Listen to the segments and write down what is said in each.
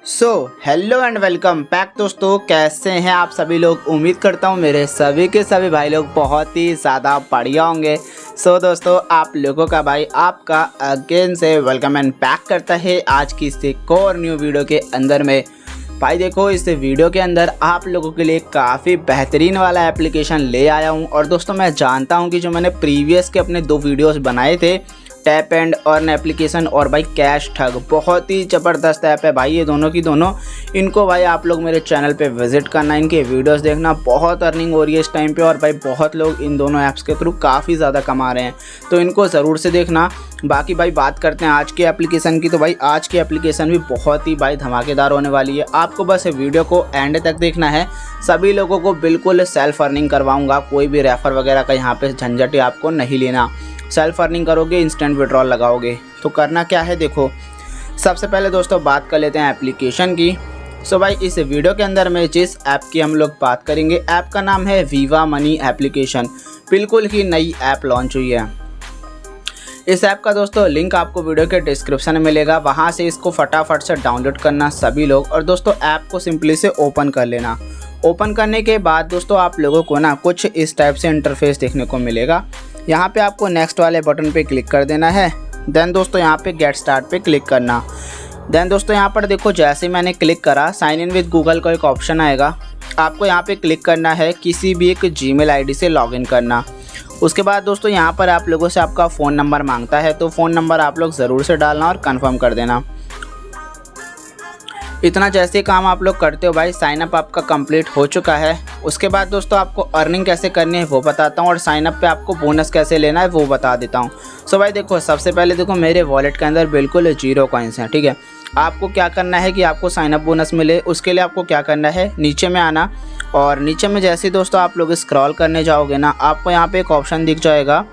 Hello and welcome back दोस्तों, कैसे हैं आप सभी लोग। उम्मीद करता हूँ मेरे सभी के सभी भाई लोग बहुत ही ज़्यादा बढ़िया होंगे। दोस्तों, आप लोगों का भाई आपका अगेन से वेलकम एंड बैक करता है आज की इस एक और न्यू वीडियो के अंदर में। भाई देखो, इस वीडियो के अंदर आप लोगों के लिए काफ़ी बेहतरीन वाला एप्लीकेशन ले आया हूँ। और दोस्तों, मैं जानता हूँ कि जो मैंने प्रीवियस के अपने 2 वीडियोस बनाए थे, टैप एंड अर्न एप्लीकेशन और भाई कैश ठग, बहुत ही ज़बरदस्त ऐप है भाई ये दोनों की दोनों। इनको भाई आप लोग मेरे चैनल पे विजिट करना, इनके वीडियोस देखना, बहुत अर्निंग हो रही है इस टाइम पे। और भाई बहुत लोग इन दोनों ऐप्स के थ्रू काफ़ी ज़्यादा कमा रहे हैं, तो इनको ज़रूर से देखना। बाकी भाई बात करते हैं आज की एप्लीकेशन की, तो भाई आज की एप्लीकेशन भी बहुत ही भाई धमाकेदार होने वाली है। आपको बस वीडियो को एंड तक देखना है। सभी लोगों को बिल्कुल सेल्फ अर्निंग करवाऊँगा, कोई भी रेफर वगैरह का यहाँ पे झंझट आपको नहीं लेना। सेल्फ अर्निंग करोगे, इंस्टेंट विड्रॉल लगाओगे। तो करना क्या है, देखो सबसे पहले दोस्तों बात कर लेते हैं एप्लीकेशन की। भाई इस वीडियो के अंदर में जिस ऐप की हम लोग बात करेंगे, ऐप का नाम है वीवा मनी एप्लीकेशन। बिल्कुल ही नई ऐप लॉन्च हुई है। इस ऐप का दोस्तों लिंक आपको वीडियो के डिस्क्रिप्शन में मिलेगा, वहाँ से इसको फटाफट से डाउनलोड करना सभी लोग। और दोस्तों ऐप को सिंपली से ओपन कर लेना। ओपन करने के बाद दोस्तों आप लोगों को ना कुछ इस टाइप से इंटरफेस देखने को मिलेगा। यहाँ पे आपको नेक्स्ट वाले बटन पे क्लिक कर देना है। देन दोस्तों यहाँ पे गेट स्टार्ट पे क्लिक करना। देन दोस्तों यहाँ पर देखो, जैसे मैंने क्लिक करा, साइन इन विद गूगल का एक ऑप्शन आएगा। आपको यहाँ पे क्लिक करना है, किसी भी एक जीमेल आईडी से लॉगिन करना। उसके बाद दोस्तों यहाँ पर आप लोगों से आपका फ़ोन नंबर मांगता है, तो फ़ोन नंबर आप लोग ज़रूर से डालना और कंफर्म कर देना। इतना जैसे काम आप लोग करते हो भाई, साइन अप आपका कंप्लीट हो चुका है। उसके बाद दोस्तों आपको अर्निंग कैसे करनी है वो बताता हूँ, और साइन अप पे आपको बोनस कैसे लेना है वो बता देता हूँ। भाई देखो, सबसे पहले देखो मेरे वॉलेट के अंदर बिल्कुल 0 कॉइन्स हैं, ठीक है। आपको क्या करना है कि आपको साइन अप बोनस मिले, उसके लिए आपको क्या करना है, नीचे में आना। और नीचे में जैसे दोस्तों आप लोग स्क्रॉल करने जाओगे ना, आपको यहाँ पे एक ऑप्शन दिख जाएगा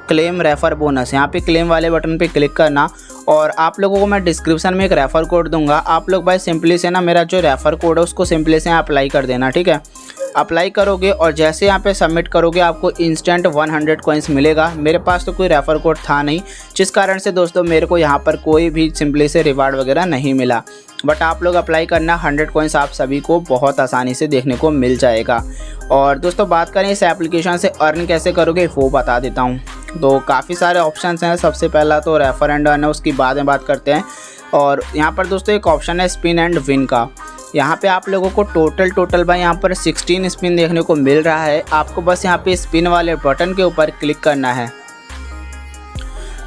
क्लेम रेफर बोनस। यहाँ पे क्लेम वाले बटन पे क्लिक करना। और आप लोगों को मैं डिस्क्रिप्शन में एक रेफ़र कोड दूंगा। आप लोग भाई सिंपली से ना मेरा जो रेफ़र कोड है उसको सिंपली से अप्लाई कर देना, ठीक है। अप्लाई करोगे और जैसे यहाँ पे सबमिट करोगे, आपको इंस्टेंट 100 कॉइन्स मिलेगा। मेरे पास तो कोई रेफ़र कोड था नहीं, जिस कारण से दोस्तों मेरे को यहाँ पर कोई भी सिंपली से रिवार्ड वगैरह नहीं मिला। बट आप लोग अप्लाई करना, 100 कॉइन्स आप सभी को बहुत आसानी से देखने को मिल जाएगा। और दोस्तों बात करें इस एप्लीकेशन से अर्न कैसे करोगे वो बता देता हूँ। तो काफ़ी सारे ऑप्शंस हैं। सबसे पहला तो रेफर एंड अर्न है, उसकी बाद में बात करते हैं। और यहाँ पर दोस्तों एक ऑप्शन है स्पिन एंड विन का। यहाँ पे आप लोगों को टोटल भाई यहाँ पर 16 स्पिन देखने को मिल रहा है। आपको बस यहाँ पे स्पिन वाले बटन के ऊपर क्लिक करना है।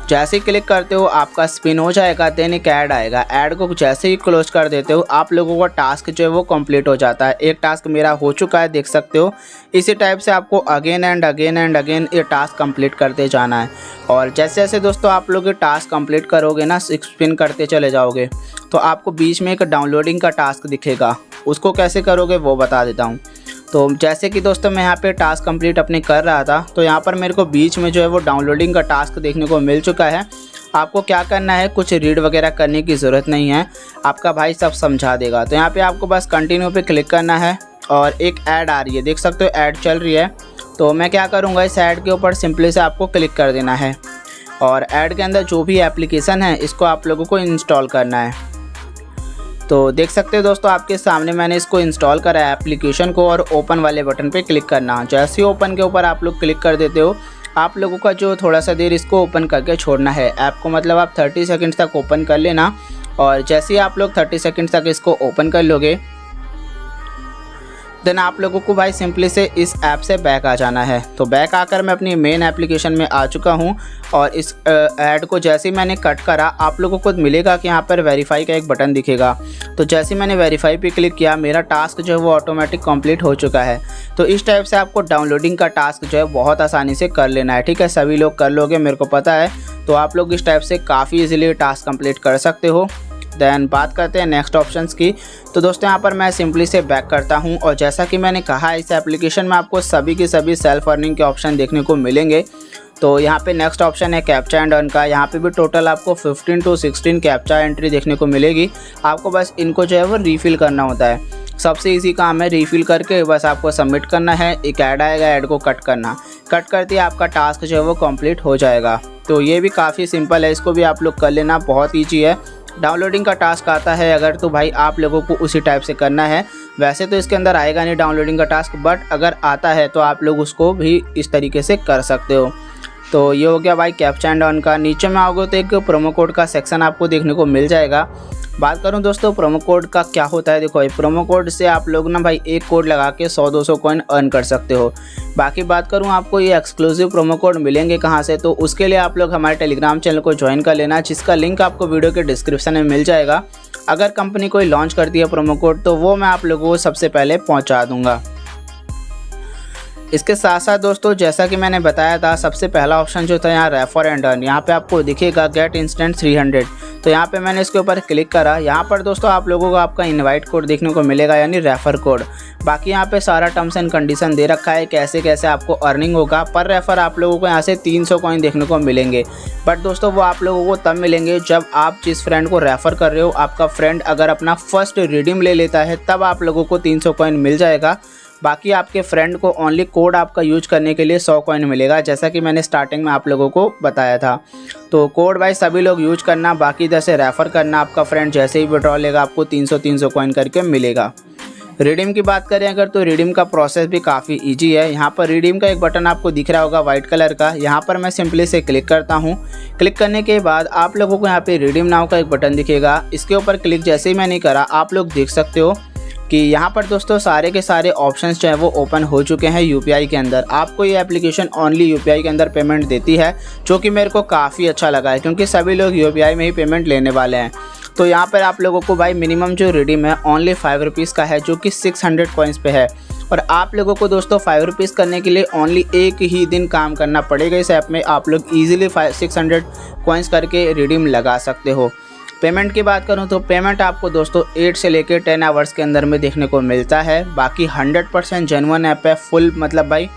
जैसे ही क्लिक करते हो आपका स्पिन हो जाएगा। देन एक ऐड आएगा, ऐड को जैसे ही क्लोज कर देते हो आप लोगों का टास्क जो है वो कंप्लीट हो जाता है। एक टास्क मेरा हो चुका है, देख सकते हो। इसी टाइप से आपको अगेन एंड अगेन ये टास्क कंप्लीट करते जाना है। और जैसे जैसे दोस्तों आप लोग ये टास्क कंप्लीट करोगे ना, स्पिन करते चले जाओगे, तो आपको बीच में एक डाउनलोडिंग का टास्क दिखेगा। उसको कैसे करोगे वो बता देता हूँ। तो जैसे कि दोस्तों मैं यहाँ पे टास्क कंप्लीट अपने कर रहा था, तो यहाँ पर मेरे को बीच में जो है वो डाउनलोडिंग का टास्क देखने को मिल चुका है। आपको क्या करना है, कुछ रीड वगैरह करने की ज़रूरत नहीं है, आपका भाई सब समझा देगा। तो यहाँ पे आपको बस कंटिन्यू पे क्लिक करना है। और एक ऐड आ रही है, देख सकते हो ऐड चल रही है। तो मैं क्या करूँगा, इस ऐड के ऊपर सिंपली से आपको क्लिक कर देना है। और ऐड के अंदर जो भी एप्लीकेशन है इसको आप लोगों को इंस्टॉल करना है। तो देख सकते हो दोस्तों आपके सामने मैंने इसको इंस्टॉल करा है एप्लीकेशन को। और ओपन वाले बटन पे क्लिक करना। जैसे ही ओपन के ऊपर आप लोग क्लिक कर देते हो, आप लोगों का जो थोड़ा सा देर इसको ओपन करके छोड़ना है ऐप को, मतलब आप 30 सेकंड्स तक ओपन कर लेना। और जैसे ही आप लोग 30 सेकंड्स तक इसको ओपन कर लोगे, देन आप लोगों को भाई सिंपली से इस ऐप से बैक आ जाना है। तो बैक आकर मैं अपनी मेन एप्लीकेशन में आ चुका हूँ। और इस ऐड को जैसे ही मैंने कट करा, आप लोगों को मिलेगा कि यहाँ पर वेरीफाई का एक बटन दिखेगा। तो जैसे ही मैंने वेरीफाई पे क्लिक किया, मेरा टास्क जो है वो ऑटोमेटिक कंप्लीट हो चुका है। तो इस टाइप से आपको डाउनलोडिंग का टास्क जो है बहुत आसानी से कर लेना है, ठीक है। सभी लोग कर लोगे, मेरे को पता है। तो आप लोग इस टाइप से काफ़ी ईजिली टास्क कंप्लीट कर सकते हो। देन बात करते हैं नेक्स्ट ऑप्शंस की। तो दोस्तों यहाँ पर मैं सिंपली से बैक करता हूँ। और जैसा कि मैंने कहा, इस एप्लीकेशन में आपको सभी के सभी सेल्फ अर्निंग के ऑप्शन देखने को मिलेंगे। तो यहाँ पे नेक्स्ट ऑप्शन है कैप्चा एंड अर्न का। यहाँ पे भी टोटल आपको 15 to 16 कैप्चा एंट्री देखने को मिलेगी। आपको बस इनको जो है वो रीफिल करना होता है। सबसे इजी काम है, रीफिल करके बस आपको सबमिट करना है। एक ऐड आएगा, ऐड को कट करना। कट करते ही आपका टास्क जो है वो कंप्लीट हो जाएगा। तो ये भी काफ़ी सिंपल है, इसको भी आप लोग कर लेना, बहुत ईजी है। डाउनलोडिंग का टास्क आता है अगर तो भाई आप लोगों को उसी टाइप से करना है। वैसे तो इसके अंदर आएगा नहीं डाउनलोडिंग का टास्क, बट अगर आता है तो आप लोग उसको भी इस तरीके से कर सकते हो। तो ये हो गया भाई कैप्चा एंड ऑन का। नीचे में आओगे तो एक प्रोमो कोड का सेक्शन आपको देखने को मिल जाएगा। बात करूं दोस्तों प्रोमो कोड का क्या होता है, देखो प्रोमो कोड से आप लोग ना भाई एक कोड लगा के 100-200 कॉइन अर्न कर सकते हो। बाकी बात करूं आपको ये एक्सक्लूसिव प्रोमो कोड मिलेंगे कहां से, तो उसके लिए आप लोग हमारे टेलीग्राम चैनल को ज्वाइन कर लेना, जिसका लिंक आपको वीडियो के डिस्क्रिप्शन में मिल जाएगा। अगर कंपनी कोई लॉन्च करती है प्रोमो कोड तो वो मैं आप लोगों को सबसे पहले पहुँचा दूँगा। इसके साथ साथ दोस्तों जैसा कि मैंने बताया था, सबसे पहला ऑप्शन जो था यहाँ रेफर एंड अर्न, यहाँ पे आपको दिखेगा गेट इंस्टेंट 300। तो यहाँ पे मैंने इसके ऊपर क्लिक करा। यहाँ पर दोस्तों आप लोगों को आपका इनवाइट कोड देखने को मिलेगा, यानी रेफर कोड। बाकी यहाँ पे सारा टर्म्स एंड कंडीशन दे रखा है कैसे कैसे आपको अर्निंग होगा। पर रेफर आप लोगों को यहाँ से 300 कॉइन देखने को मिलेंगे, बट दोस्तों वो आप लोगों को तब मिलेंगे जब आप जिस फ्रेंड को रेफ़र कर रहे हो, आपका फ्रेंड अगर अपना फर्स्ट रिडीम ले लेता है तब आप लोगों को 300 कॉइन मिल जाएगा। बाकी आपके फ्रेंड को ओनली कोड आपका यूज करने के लिए 100 कॉइन मिलेगा, जैसा कि मैंने स्टार्टिंग में आप लोगों को बताया था। तो कोड भाई सभी लोग यूज करना, बाकी इधर से रेफ़र करना। आपका फ्रेंड जैसे ही विड्रॉ लेगा आपको 300 कॉइन करके मिलेगा। रिडीम की बात करें अगर, तो रिडीम का प्रोसेस भी काफ़ी इजी है। यहाँ पर रिडीम का एक बटन आपको दिख रहा होगा वाइट कलर का, यहाँ पर मैं सिंपली से क्लिक करता हूँ। क्लिक करने के बाद आप लोगों को यहाँ पे रिडीम नाउ का एक बटन दिखेगा। इसके ऊपर क्लिक जैसे ही मैंने करा, आप लोग देख सकते हो कि यहाँ पर दोस्तों सारे के सारे ऑप्शंस जो है वो ओपन हो चुके हैं यूपीआई के अंदर। आपको ये एप्लीकेशन ओनली यूपीआई के अंदर पेमेंट देती है, जो कि मेरे को काफ़ी अच्छा लगा है, क्योंकि सभी लोग यूपीआई में ही पेमेंट लेने वाले हैं। तो यहाँ पर आप लोगों को भाई मिनिमम जो रिडीम है ओनली 5 रुपीज़ का है, जो कि 600 कॉइन्स पे है। और आप लोगों को दोस्तों 5 रुपीज़ करने के लिए ओनली एक ही दिन काम करना पड़ेगा। इस ऐप में आप लोग ईजिली 600 कॉइन्स करके रिडीम लगा सकते हो। पेमेंट की बात करूं तो पेमेंट आपको दोस्तों 8 से लेकर 10 आवर्स के अंदर में देखने को मिलता है। बाकी 100% जेन्युइन ऐप है, फुल मतलब भाई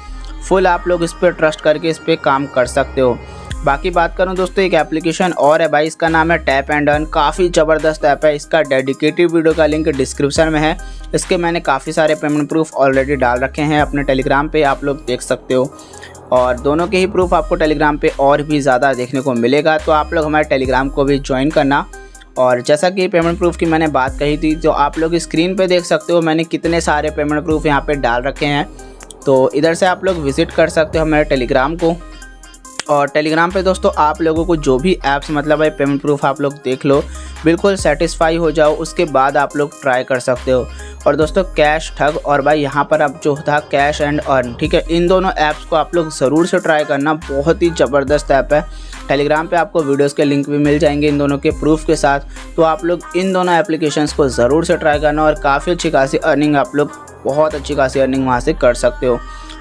फुल आप लोग इस पर ट्रस्ट करके इस पर काम कर सकते हो। बाकी बात करूं दोस्तों एक एप्लीकेशन और है भाई, इसका नाम है टैप एंड अर्न। काफ़ी ज़बरदस्त ऐप है, इसका डेडिकेटेड वीडियो का लिंक डिस्क्रिप्शन में है। इसके मैंने काफ़ी सारे पेमेंट प्रूफ ऑलरेडी डाल रखे हैं अपने टेलीग्राम पे, आप लोग देख सकते हो। और दोनों के ही प्रूफ आपको टेलीग्राम पे और भी ज़्यादा देखने को मिलेगा, तो आप लोग हमारे टेलीग्राम को भी ज्वाइन करना। और जैसा कि पेमेंट प्रूफ की मैंने बात कही थी, तो आप लोग स्क्रीन पे देख सकते हो मैंने कितने सारे पेमेंट प्रूफ यहाँ पे डाल रखे हैं। तो इधर से आप लोग विज़िट कर सकते हो हमारे टेलीग्राम को। और टेलीग्राम पे दोस्तों आप लोगों को जो भी ऐप्स मतलब भाई पेमेंट प्रूफ आप लोग देख लो, बिल्कुल सेटिस्फाई हो जाओ, उसके बाद आप लोग ट्राई कर सकते हो। और दोस्तों कैश ठग और भाई यहाँ पर अब जो था कैश एंड अर्न, ठीक है, इन दोनों ऐप्स को आप लोग ज़रूर से ट्राई करना। बहुत ही ज़बरदस्त ऐप है। टेलीग्राम पे आपको वीडियोस के लिंक भी मिल जाएंगे इन दोनों के प्रूफ के साथ। तो आप लोग इन दोनों एप्लीकेशंस को ज़रूर से ट्राई करना, और काफ़ी अच्छी खासी अर्निंग आप लोग बहुत अच्छी खासी अर्निंग वहाँ से कर सकते हो।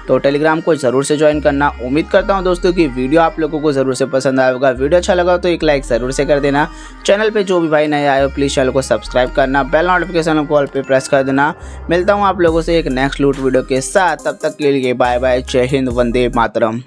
तो टेलीग्राम को ज़रूर से ज्वाइन करना। उम्मीद करता हूँ दोस्तों कि वीडियो आप लोगों को ज़रूर से पसंद आया होगा। वीडियो अच्छा लगा तो एक लाइक ज़रूर से कर देना। चैनल पे जो भी भाई नए आए हो प्लीज़ चैनल को सब्सक्राइब करना, बेल नोटिफिकेशन को ऑल पे प्रेस कर देना। मिलता हूँ आप लोगों से एक नेक्स्ट लूट वीडियो के साथ, तब तक के लिए बाय बाय, जय हिंद, वंदे मातरम।